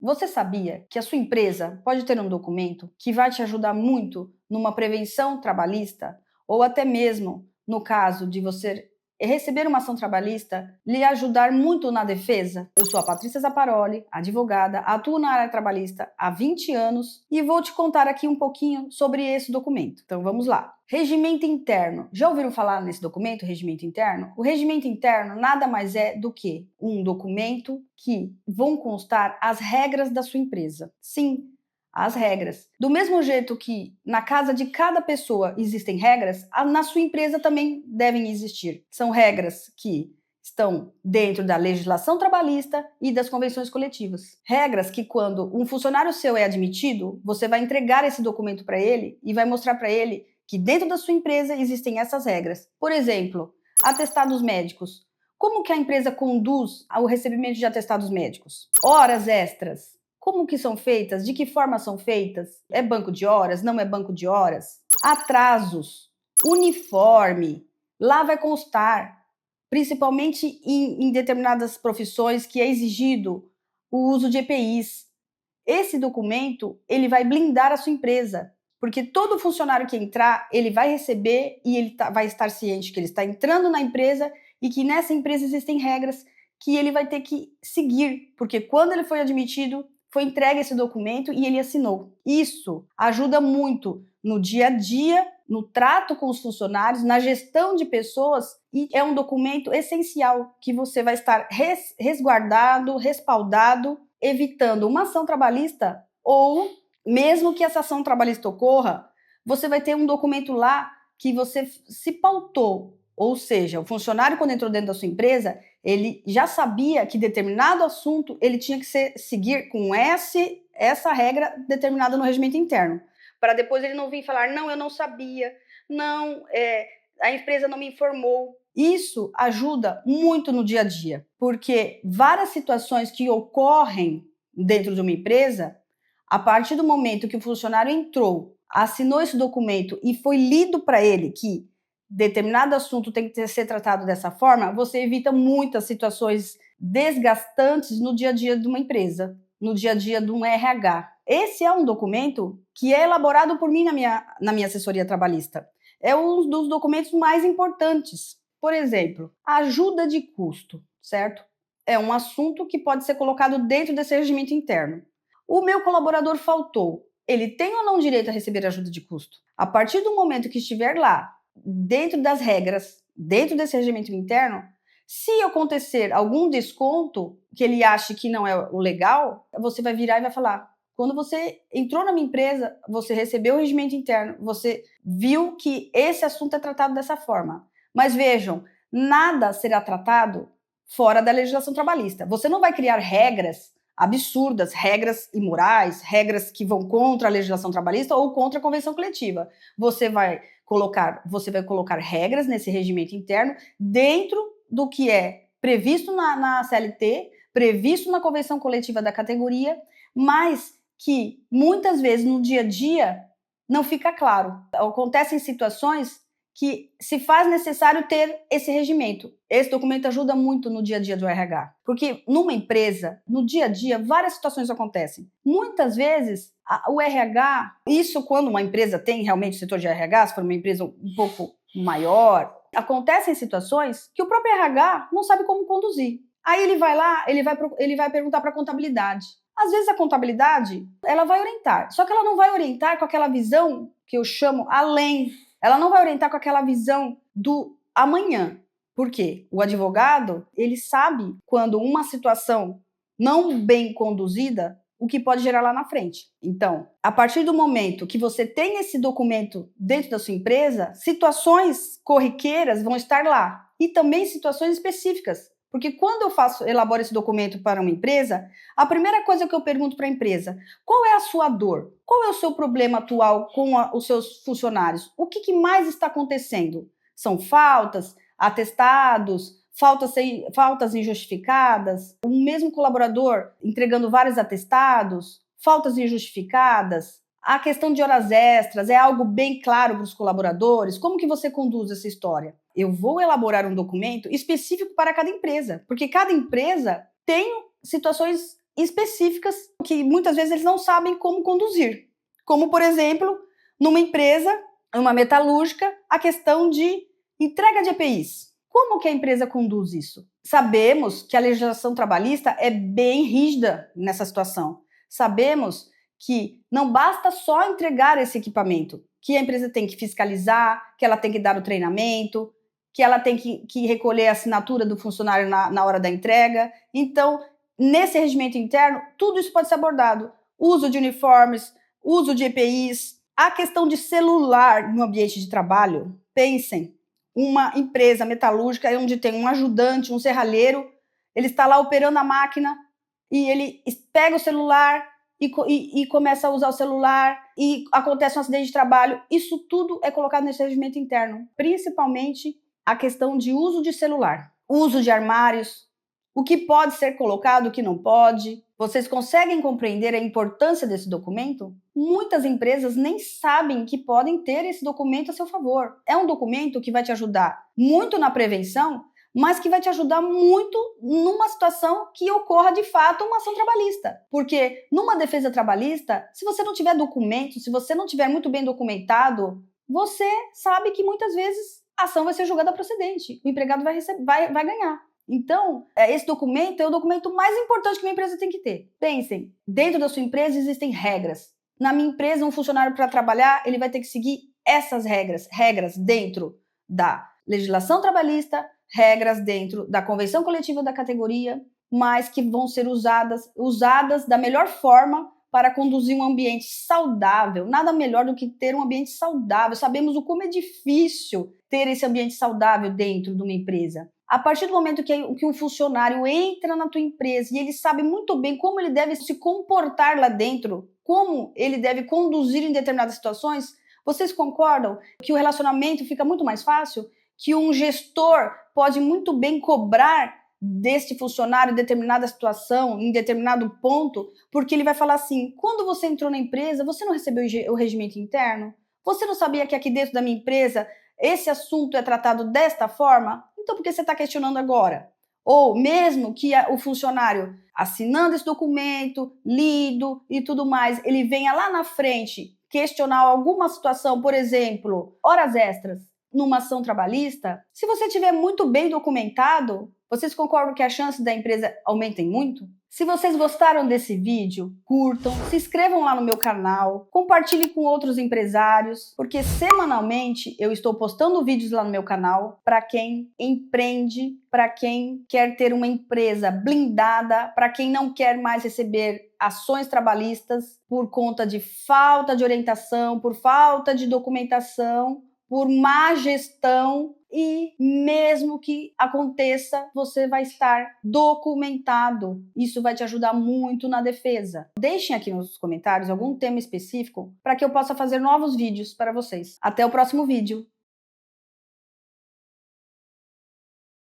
Você sabia que a sua empresa pode ter um documento que vai te ajudar muito numa prevenção trabalhista ou até mesmo no caso de você receber uma ação trabalhista, lhe ajudar muito na defesa? Eu sou a Patrícia Zaparoli, advogada, atuo na área trabalhista há 20 anos e vou te contar aqui um pouquinho sobre esse documento. Então vamos lá. Regimento interno. Já ouviram falar nesse documento, regimento interno? O regimento interno nada mais é do que um documento que vão constar as regras da sua empresa. Sim, as regras. Do mesmo jeito que na casa de cada pessoa existem regras, na sua empresa também devem existir. São regras que estão dentro da legislação trabalhista e das convenções coletivas. Regras que, quando um funcionário seu é admitido, você vai entregar esse documento para ele e vai mostrar para ele que dentro da sua empresa existem essas regras. Por exemplo, atestados médicos. Como que a empresa conduz ao recebimento de atestados médicos? Horas extras. Como que são feitas? De que forma são feitas? É banco de horas? Não é banco de horas? Atrasos. Uniforme. Lá vai constar, principalmente em determinadas profissões, que é exigido o uso de EPIs. Esse documento, ele vai blindar a sua empresa. Porque todo funcionário que entrar, ele vai receber e ele vai estar ciente que ele está entrando na empresa e que nessa empresa existem regras que ele vai ter que seguir, porque quando ele foi admitido, foi entregue esse documento e ele assinou. Isso ajuda muito no dia a dia, no trato com os funcionários, na gestão de pessoas, e é um documento essencial que você vai estar resguardado, respaldado, evitando uma ação trabalhista ou mesmo que essa ação trabalhista ocorra, você vai ter um documento lá que você se pautou. Ou seja, o funcionário, quando entrou dentro da sua empresa, ele já sabia que determinado assunto ele tinha que seguir com essa regra determinada no regimento interno. Para depois ele não vir falar, não, eu não sabia, não, a empresa não me informou. Isso ajuda muito no dia a dia, porque várias situações que ocorrem dentro de uma empresa, a partir do momento que o funcionário entrou, assinou esse documento e foi lido para ele que determinado assunto tem que ser tratado dessa forma, você evita muitas situações desgastantes no dia a dia de uma empresa, no dia a dia de um RH. Esse é um documento que é elaborado por mim na minha assessoria trabalhista. É um dos documentos mais importantes. Por exemplo, ajuda de custo, certo? É um assunto que pode ser colocado dentro desse regimento interno. O meu colaborador faltou. Ele tem ou não direito a receber ajuda de custo? A partir do momento que estiver lá, dentro das regras, dentro desse regimento interno, se acontecer algum desconto que ele ache que não é o legal, você vai virar e vai falar: quando você entrou na minha empresa, você recebeu o regimento interno, você viu que esse assunto é tratado dessa forma. Mas vejam, nada será tratado fora da legislação trabalhista. Você não vai criar regras absurdas, regras imorais, regras que vão contra a legislação trabalhista ou contra a convenção coletiva. Você vai colocar regras nesse regimento interno dentro do que é previsto na CLT, previsto na convenção coletiva da categoria, mas que muitas vezes no dia a dia não fica claro. Acontecem situações que se faz necessário ter esse regimento. Esse documento ajuda muito no dia a dia do RH, porque numa empresa, no dia a dia, várias situações acontecem. Muitas vezes, o RH, isso quando uma empresa tem realmente o setor de RH, se for uma empresa um pouco maior, acontecem situações que o próprio RH não sabe como conduzir. Aí ele vai lá, ele vai perguntar para a contabilidade. Às vezes a contabilidade, ela vai orientar, só que ela não vai orientar com aquela visão que eu chamo além. Ela não vai orientar com aquela visão do amanhã. Por quê? O advogado, ele sabe quando uma situação não bem conduzida, o que pode gerar lá na frente. Então, a partir do momento que você tem esse documento dentro da sua empresa, situações corriqueiras vão estar lá. E também situações específicas. Porque quando eu elaboro esse documento para uma empresa, a primeira coisa que eu pergunto para a empresa: qual é a sua dor? Qual é o seu problema atual com os seus funcionários? O que mais está acontecendo? São faltas, atestados, faltas injustificadas, o mesmo colaborador entregando vários atestados, faltas injustificadas, a questão de horas extras é algo bem claro para os colaboradores? Como que você conduz essa história? Eu vou elaborar um documento específico para cada empresa, porque cada empresa tem situações específicas que muitas vezes eles não sabem como conduzir. Como, por exemplo, numa empresa, uma metalúrgica, a questão de entrega de EPIs. Como que a empresa conduz isso? Sabemos que a legislação trabalhista é bem rígida nessa situação. Sabemos que não basta só entregar esse equipamento, que a empresa tem que fiscalizar, que ela tem que dar o treinamento, que ela tem que recolher a assinatura do funcionário na hora da entrega. Então, nesse regimento interno, tudo isso pode ser abordado. Uso de uniformes, uso de EPIs, a questão de celular no ambiente de trabalho. Pensem, uma empresa metalúrgica onde tem um ajudante, um serralheiro, ele está lá operando a máquina e ele pega o celular e começa a usar o celular e acontece um acidente de trabalho. Isso tudo é colocado nesse regimento interno, principalmente a questão de uso de celular, uso de armários, o que pode ser colocado, o que não pode. Vocês conseguem compreender a importância desse documento? Muitas empresas nem sabem que podem ter esse documento a seu favor. É um documento que vai te ajudar muito na prevenção, mas que vai te ajudar muito numa situação que ocorra de fato uma ação trabalhista. Porque numa defesa trabalhista, se você não tiver documento, se você não tiver muito bem documentado, você sabe que muitas vezes a ação vai ser julgada procedente. O empregado vai ganhar. Então, esse documento é o documento mais importante que uma empresa tem que ter. Pensem, dentro da sua empresa existem regras. Na minha empresa, um funcionário para trabalhar, ele vai ter que seguir essas regras dentro da legislação trabalhista, regras dentro da convenção coletiva da categoria, mas que vão ser usadas da melhor forma para conduzir um ambiente saudável. Nada melhor do que ter um ambiente saudável. Sabemos o como é difícil ter esse ambiente saudável dentro de uma empresa. A partir do momento que um funcionário entra na tua empresa e ele sabe muito bem como ele deve se comportar lá dentro, como ele deve conduzir em determinadas situações, vocês concordam que o relacionamento fica muito mais fácil? Que um gestor pode muito bem cobrar deste funcionário em determinada situação, em determinado ponto, porque ele vai falar assim: quando você entrou na empresa, você não recebeu o regimento interno? Você não sabia que aqui dentro da minha empresa esse assunto é tratado desta forma? Então, por que você está questionando agora? Ou mesmo que o funcionário, assinando esse documento, lido e tudo mais, ele venha lá na frente questionar alguma situação, por exemplo, horas extras, numa ação trabalhista, se você tiver muito bem documentado, vocês concordam que a chance da empresa aumentem muito? Se vocês gostaram desse vídeo, curtam, se inscrevam lá no meu canal, compartilhem com outros empresários, porque semanalmente eu estou postando vídeos lá no meu canal para quem empreende, para quem quer ter uma empresa blindada, para quem não quer mais receber ações trabalhistas por conta de falta de orientação, por falta de documentação, por má gestão, e mesmo que aconteça, você vai estar documentado. Isso vai te ajudar muito na defesa. Deixem aqui nos comentários algum tema específico para que eu possa fazer novos vídeos para vocês. Até o próximo vídeo.